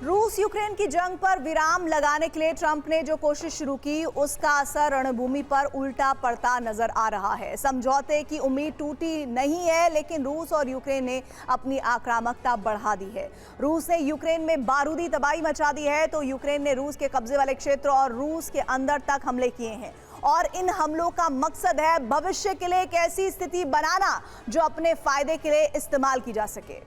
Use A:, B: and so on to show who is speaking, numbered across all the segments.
A: रूस यूक्रेन की जंग पर विराम लगाने के लिए ट्रंप ने जो कोशिश शुरू की उसका असर रणभूमि पर उल्टा पड़ता नजर आ रहा है। समझौते की उम्मीद टूटी नहीं है, लेकिन रूस और यूक्रेन ने अपनी आक्रामकता बढ़ा दी है। रूस ने यूक्रेन में बारूदी तबाही मचा दी है तो यूक्रेन ने रूस के कब्जे वाले क्षेत्र और रूस के अंदर तक हमले किए हैं और इन हमलों का मकसद है भविष्य के लिए एक ऐसी स्थिति बनाना जो अपने फायदे के लिए इस्तेमाल की जा सके।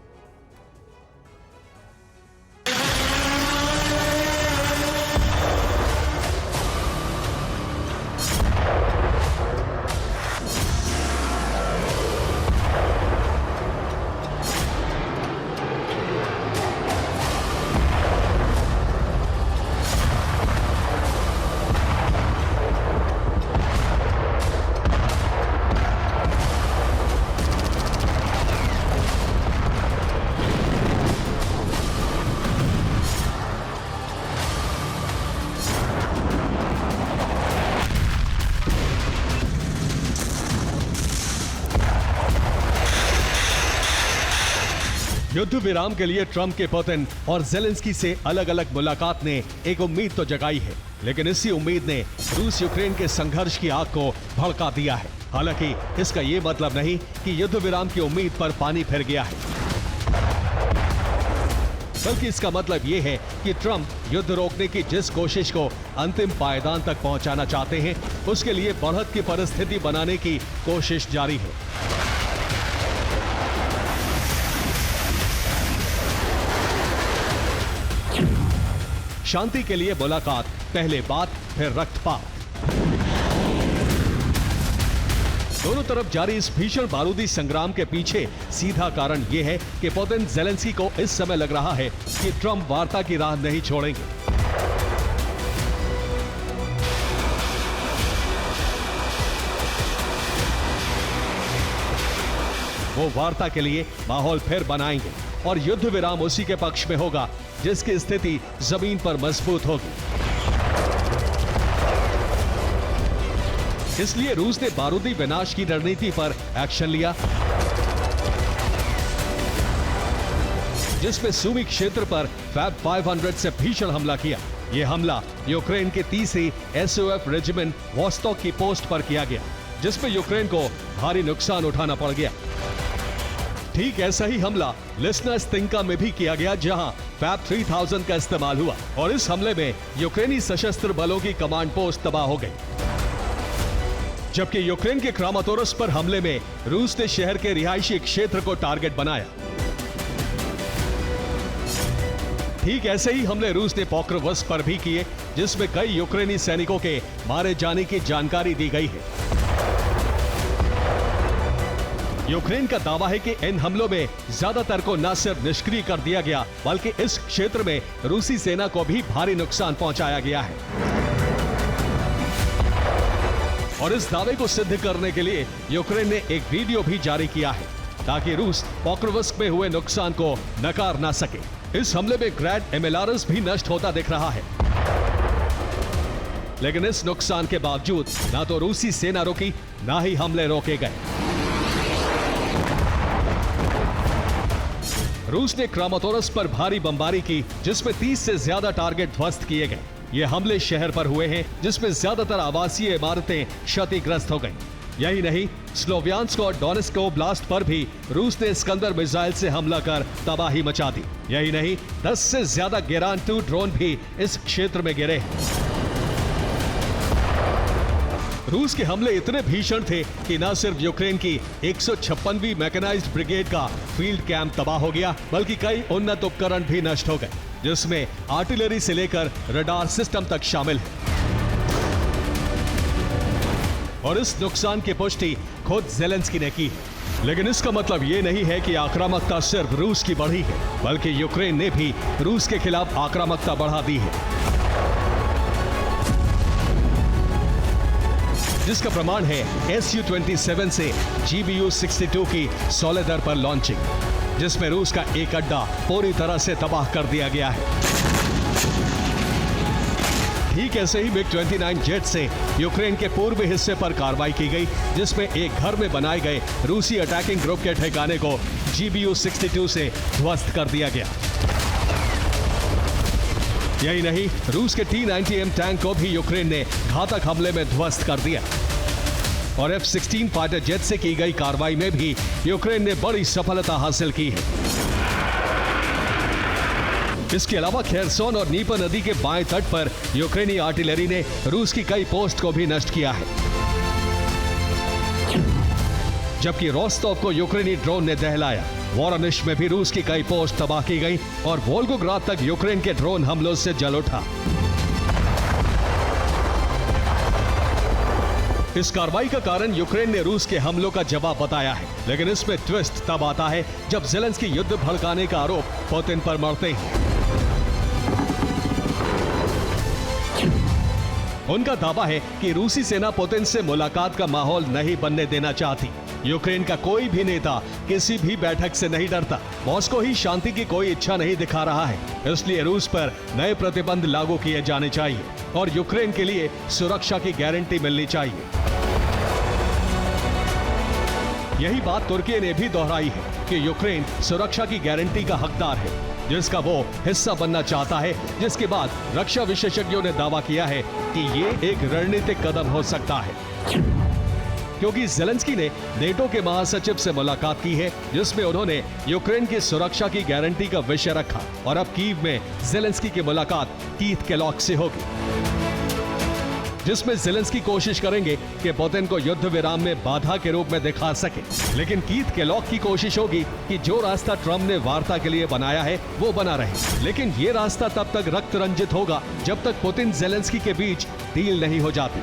B: युद्ध विराम के लिए ट्रंप के पुतिन और जेलेंस्की से अलग अलग मुलाकात ने एक उम्मीद तो जगाई है, लेकिन इसी उम्मीद ने रूस यूक्रेन के संघर्ष की आग को भड़का दिया है। हालांकि इसका ये मतलब नहीं कि युद्ध विराम की उम्मीद पर पानी फिर गया है, बल्कि इसका मतलब ये है कि ट्रंप युद्ध रोकने की जिस कोशिश को अंतिम पायदान तक पहुंचाना चाहते हैं, उसके लिए बढ़त की परिस्थिति बनाने की कोशिश जारी है। शांति के लिए मुलाकात, पहले बात फिर रक्तपात। दोनों तरफ जारी इस भीषण बारूदी संग्राम के पीछे सीधा कारण यह है कि पुतिन जेलेंस्की को इस समय लग रहा है कि ट्रंप वार्ता की राह नहीं छोड़ेंगे। वो वार्ता के लिए माहौल फिर बनाएंगे और युद्ध विराम उसी के पक्ष में होगा जिसकी स्थिति जमीन पर मजबूत होगी। इसलिए रूस ने बारूदी विनाश की रणनीति पर एक्शन लिया, जिसमें सुमी क्षेत्र पर फैब 500 से भीषण हमला किया। यह हमला यूक्रेन के तीसरी एसओएफ रेजिमेंट वोस्टॉक की पोस्ट पर किया गया, जिसमें यूक्रेन को भारी नुकसान उठाना पड़ गया। ठीक ऐसा ही हमला लिस्ना स्तिंका में भी किया गया, जहां फैब 3000 का इस्तेमाल हुआ और इस हमले में यूक्रेनी सशस्त्र बलों की कमांड पोस्ट तबाह हो गई। जबकि यूक्रेन के क्रामातोरस पर हमले में रूस ने शहर के रिहायशी क्षेत्र को टारगेट बनाया। ठीक ऐसे ही हमले रूस ने पोक्रोवस्क पर भी किए, जिसमें कई यूक्रेनी सैनिकों के मारे जाने की जानकारी दी गई है। यूक्रेन का दावा है कि इन हमलों में ज्यादातर को न सिर्फ निष्क्रिय कर दिया गया, बल्कि इस क्षेत्र में रूसी सेना को भी भारी नुकसान पहुंचाया गया है। और इस दावे को सिद्ध करने के लिए यूक्रेन ने एक वीडियो भी जारी किया है, ताकि रूस पोक्रोवस्क में हुए नुकसान को नकार ना सके। इस हमले में ग्रैंड एमिलारस भी नष्ट होता दिख रहा है, लेकिन इस नुकसान के बावजूद ना तो रूसी सेना रुकी, ना ही हमले रोके गए। रूस ने क्रामातोरस पर भारी बमबारी की, जिसमें 30 से ज्यादा टारगेट ध्वस्त किए गए। ये हमले शहर पर हुए हैं, जिसमें ज्यादातर आवासीय इमारतें क्षतिग्रस्त हो गईं। यही नहीं, स्लोवियांस्क और डोनेत्स्क ओब्लास्ट पर भी रूस ने स्कंदर मिसाइल से हमला कर तबाही मचा दी। यही नहीं, 10 से ज्यादा गेरान 2 ड्रोन भी इस क्षेत्र में गिरे हैं। रूस के हमले इतने भीषण थे कि न सिर्फ यूक्रेन की 156वीं मैकेनाइज्ड ब्रिगेड का फील्ड कैंप तबाह हो गया, बल्कि कई उन्नत उपकरण भी नष्ट हो गए, जिसमें आर्टिलरी से लेकर रडार सिस्टम तक शामिल है। और इस नुकसान की पुष्टि खुद जेलेंस्की ने की है। लेकिन इसका मतलब ये नहीं है कि आक्रामकता सिर्फ रूस की बढ़ी है, बल्कि यूक्रेन ने भी रूस के खिलाफ आक्रामकता बढ़ा दी है, जिसका प्रमाण है Su-27 से GBU-62 की सोलेदर पर लॉन्चिंग, जिसमें रूस का एक अड्डा पूरी तरह से तबाह कर दिया गया है। ठीक ऐसे ही MiG-29 जेट से यूक्रेन के पूर्वी हिस्से पर कार्रवाई की गई, जिसमें एक घर में बनाए गए रूसी अटैकिंग ग्रुप के ठिकाने को GBU-62 से ध्वस्त कर दिया गया। यही नहीं, रूस के T-90M टैंक को भी यूक्रेन ने घातक हमले में ध्वस्त कर दिया और F-16 फाइटर जेट से की गई कार्रवाई में भी यूक्रेन ने बड़ी सफलता हासिल की है। इसके अलावा खेरसोन और नीपर नदी के बाएं तट पर यूक्रेनी आर्टिलरी ने रूस की कई पोस्ट को भी नष्ट किया है, जबकि रोस्टोव को यूक्रेनी ड्रोन ने दहलाया। वोरोनिश में भी रूस की कई पोस्ट तबाह की गई और वोल्गोग्राद तक यूक्रेन के ड्रोन हमलों से जल उठा। इस कार्रवाई का कारण यूक्रेन ने रूस के हमलों का जवाब बताया है, लेकिन इसमें ट्विस्ट तब आता है जब ज़ेलेंस्की युद्ध भड़काने का आरोप पुतिन पर मढ़ते हैं। उनका दावा है कि रूसी सेना पुतिन से मुलाकात का माहौल नहीं बनने देना चाहती। यूक्रेन का कोई भी नेता किसी भी बैठक से नहीं डरता। मॉस्को ही शांति की कोई इच्छा नहीं दिखा रहा है, इसलिए रूस पर नए प्रतिबंध लागू किए जाने चाहिए और यूक्रेन के लिए सुरक्षा की गारंटी मिलनी चाहिए। यही बात तुर्की ने भी दोहराई है कि यूक्रेन सुरक्षा की गारंटी का हकदार है, जिसका वो हिस्सा बनना चाहता है, जिसके बाद रक्षा विशेषज्ञों ने दावा किया है कि ये एक रणनीतिक कदम हो सकता है, क्योंकि ज़ेलेंस्की ने नेटो के महासचिव से मुलाकात की है, जिसमें उन्होंने यूक्रेन की सुरक्षा की गारंटी का विषय रखा और अब कीव में ज़ेलेंस्की की मुलाकात कीथ केलॉग से होगी, जिसमें ज़ेलेंस्की कोशिश करेंगे कि पुतिन को युद्ध विराम में बाधा के रूप में दिखा सके। लेकिन कीथ केलॉग की कोशिश होगी कि जो रास्ता ट्रंप ने वार्ता के लिए बनाया है वो बना रहे, लेकिन ये रास्ता तब तक रक्त रंजित होगा जब तक पुतिन ज़ेलेंस्की के बीच डील नहीं हो जाती।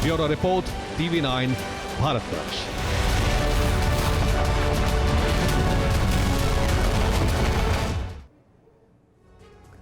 B: Bureau report, TV9 Bharatvarsh.